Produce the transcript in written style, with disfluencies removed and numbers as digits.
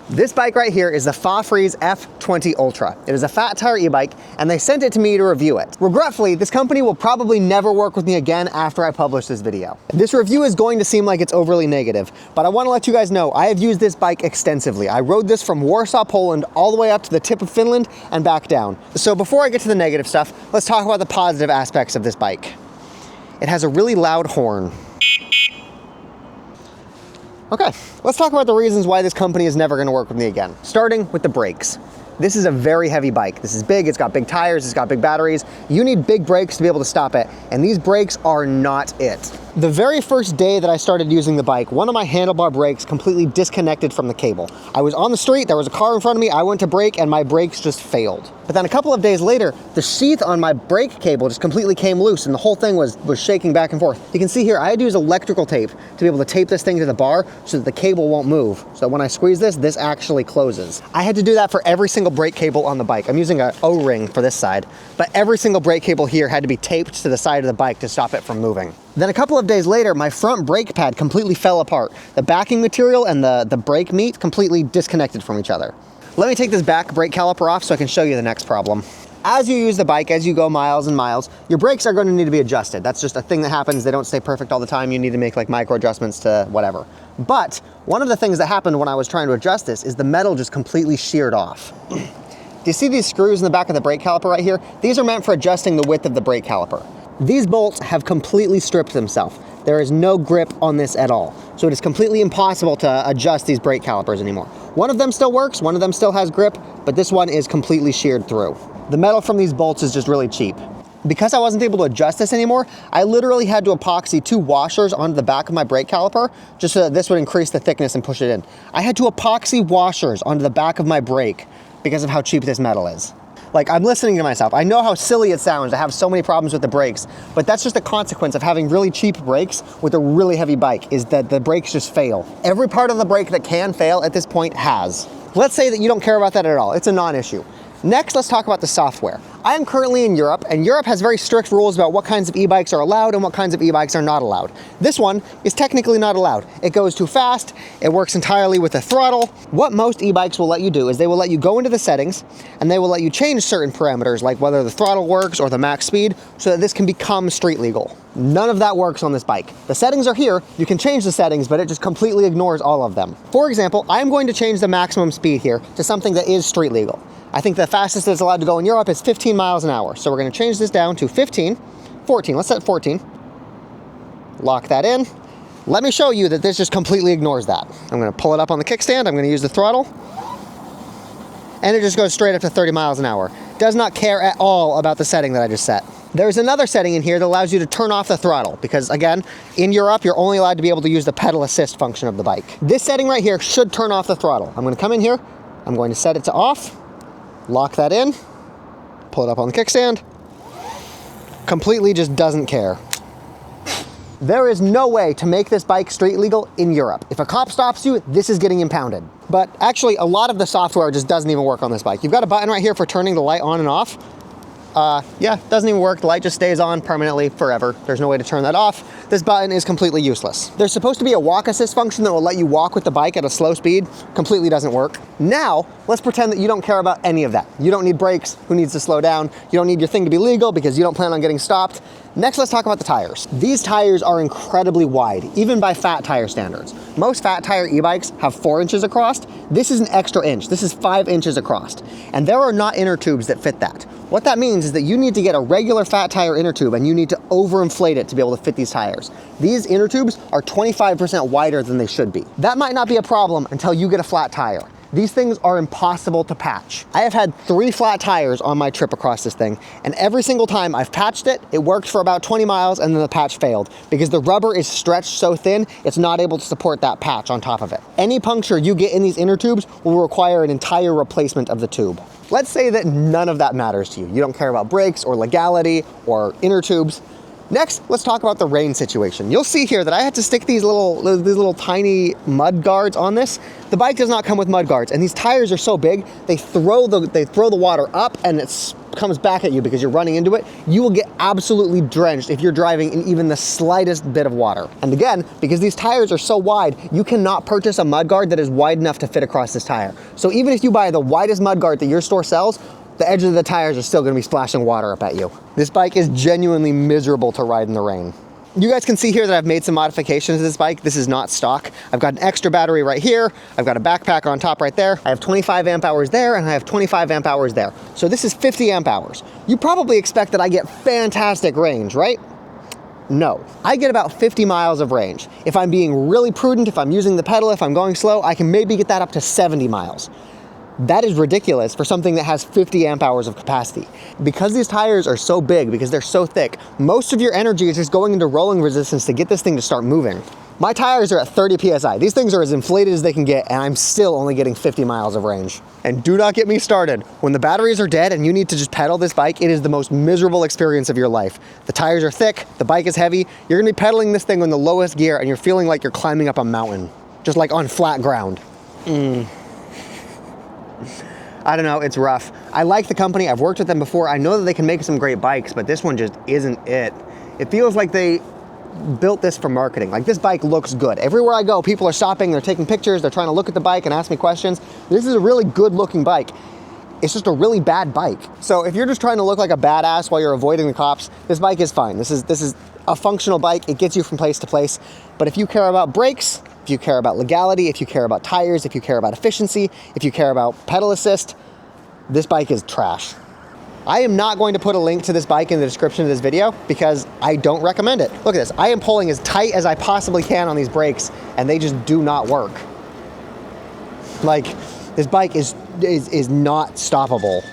This bike right here is the Fafrees F20 Ultra. It is a fat tire e-bike, and they sent it to me to review it. Regretfully, this company will probably never work with me again after I publish this video. This review is going to seem like it's overly negative, but I want to let you guys know I have used this bike extensively. I rode this from Warsaw, Poland, all the way up to the tip of Finland and back down. So before I get to the negative stuff, let's talk about the positive aspects of this bike. It has a really loud horn. Okay, let's talk about the reasons why this company is never gonna work with me again. Starting with the brakes. This is a very heavy bike. This is big, it's got big tires, it's got big batteries. You need big brakes to be able to stop it, and these brakes are not it. The very first day that I started using the bike, one of my handlebar brakes completely disconnected from the cable. I was on the street, there was a car in front of me, I went to brake, and my brakes just failed. But then a couple of days later, the sheath on my brake cable just completely came loose, and the whole thing was shaking back and forth. You can see here, I had to use electrical tape to be able to tape this thing to the bar so that the cable won't move. So that when I squeeze this, this actually closes. I had to do that for every single brake cable on the bike. I'm using an O-ring for this side, but every single brake cable here had to be taped to the side of the bike to stop it from moving. Then a couple of days later, my front brake pad completely fell apart. The backing material and the brake meat completely disconnected from each other. Let me take this back brake caliper off so I can show you the next problem. As you use the bike, as you go miles and miles, your brakes are going to need to be adjusted. That's just a thing that happens. They don't stay perfect all the time. You need to make like micro adjustments to whatever. But one of the things that happened when I was trying to adjust this is the metal just completely sheared off. Do you see these screws in the back of the brake caliper right here? These are meant for adjusting the width of the brake caliper. These bolts have completely stripped themselves. There is no grip on this at all. So it is completely impossible to adjust these brake calipers anymore. One of them still works, one of them still has grip, but this one is completely sheared through. The metal from these bolts is just really cheap. Because I wasn't able to adjust this anymore, I literally had to epoxy 2 washers onto the back of my brake caliper just so that this would increase the thickness and push it in. I had to epoxy washers onto the back of my brake because of how cheap this metal is. Like, I'm listening to myself. I know how silly it sounds to have so many problems with the brakes, but that's just a consequence of having really cheap brakes with a really heavy bike, is that the brakes just fail. Every part of the brake that can fail at this point has. Let's say that you don't care about that at all. It's a non-issue. Next, let's talk about the software. I am currently in Europe, and Europe has very strict rules about what kinds of e-bikes are allowed and what kinds of e-bikes are not allowed. This one is technically not allowed. It goes too fast, it works entirely with the throttle. What most e-bikes will let you do is they will let you go into the settings, and they will let you change certain parameters, like whether the throttle works or the max speed, so that this can become street legal. None of that works on this bike. The settings are here, you can change the settings, but it just completely ignores all of them. For example, I am going to change the maximum speed here to something that is street legal. I think the fastest that's allowed to go in Europe is 15 miles an hour. So we're gonna change this down to 14, let's set 14. Lock that in. Let me show you that this just completely ignores that. I'm gonna pull it up on the kickstand, I'm gonna use the throttle, and it just goes straight up to 30 miles an hour. Does not care at all about the setting that I just set. There's another setting in here that allows you to turn off the throttle, because again, in Europe, you're only allowed to be able to use the pedal assist function of the bike. This setting right here should turn off the throttle. I'm gonna come in here, I'm going to set it to off, lock that in, pull it up on the kickstand, completely just doesn't care. There is no way to make this bike street legal in Europe. If a cop stops you, this is getting impounded. But actually, a lot of the software just doesn't even work on this bike. You've got a button right here for turning the light on and off. Yeah, doesn't even work. The light just stays on permanently forever. There's no way to turn that off. This button is completely useless. There's supposed to be a walk assist function that will let you walk with the bike at a slow speed. Completely doesn't work. Now, let's pretend that you don't care about any of that. You don't need brakes. Who needs to slow down? You don't need your thing to be legal because you don't plan on getting stopped. Next, let's talk about the tires. These tires are incredibly wide, even by fat tire standards. Most fat tire e-bikes have 4 inches across. This is an extra inch. This is 5 inches across. And there are not inner tubes that fit that. What that means is that you need to get a regular fat tire inner tube and you need to overinflate it to be able to fit these tires. These inner tubes are 25% wider than they should be. That might not be a problem until you get a flat tire. These things are impossible to patch. I have had 3 flat tires on my trip across this thing, and every single time I've patched it, it worked for about 20 miles and then the patch failed because the rubber is stretched so thin, it's not able to support that patch on top of it. Any puncture you get in these inner tubes will require an entire replacement of the tube. Let's say that none of that matters to you. You don't care about brakes or legality or inner tubes. Next, let's talk about the rain situation. You'll see here that I had to stick these little tiny mud guards on this. The bike does not come with mud guards, and these tires are so big, they throw the water up and it's comes back at you because you're running into it, you will get absolutely drenched if you're driving in even the slightest bit of water. And again, because these tires are so wide, you cannot purchase a mudguard that is wide enough to fit across this tire. So even if you buy the widest mudguard that your store sells, the edges of the tires are still gonna be splashing water up at you. This bike is genuinely miserable to ride in the rain. You guys can see here that I've made some modifications to this bike. This is not stock. I've got an extra battery right here. I've got a backpack on top right there. I have 25 amp hours there, and I have 25 amp hours there. So this is 50 amp hours. You probably expect that I get fantastic range, right? No, I get about 50 miles of range. If I'm being really prudent, if I'm using the pedal, if I'm going slow, I can maybe get that up to 70 miles. That is ridiculous for something that has 50 amp hours of capacity. Because these tires are so big, because they're so thick, most of your energy is just going into rolling resistance to get this thing to start moving. My tires are at 30 PSI. These things are as inflated as they can get, and I'm still only getting 50 miles of range. And do not get me started. When the batteries are dead and you need to just pedal this bike, it is the most miserable experience of your life. The tires are thick, the bike is heavy, you're gonna be pedaling this thing on the lowest gear and you're feeling like you're climbing up a mountain, just like on flat ground. I don't know, it's rough. I like the company, I've worked with them before. I know that they can make some great bikes, but this one just isn't it. It feels like they built this for marketing. Like, this bike looks good. Everywhere I go, people are stopping, they're taking pictures, they're trying to look at the bike and ask me questions. This is a really good looking bike. It's just a really bad bike. So if you're just trying to look like a badass while you're avoiding the cops, this bike is fine. This is a functional bike. It gets you from place to place. But if you care about brakes, if you care about legality, if you care about tires, if you care about efficiency, if you care about pedal assist, this bike is trash. I am not going to put a link to this bike in the description of this video because I don't recommend it. Look at this. I am pulling as tight as I possibly can on these brakes and they just do not work. Like, this bike is not stoppable.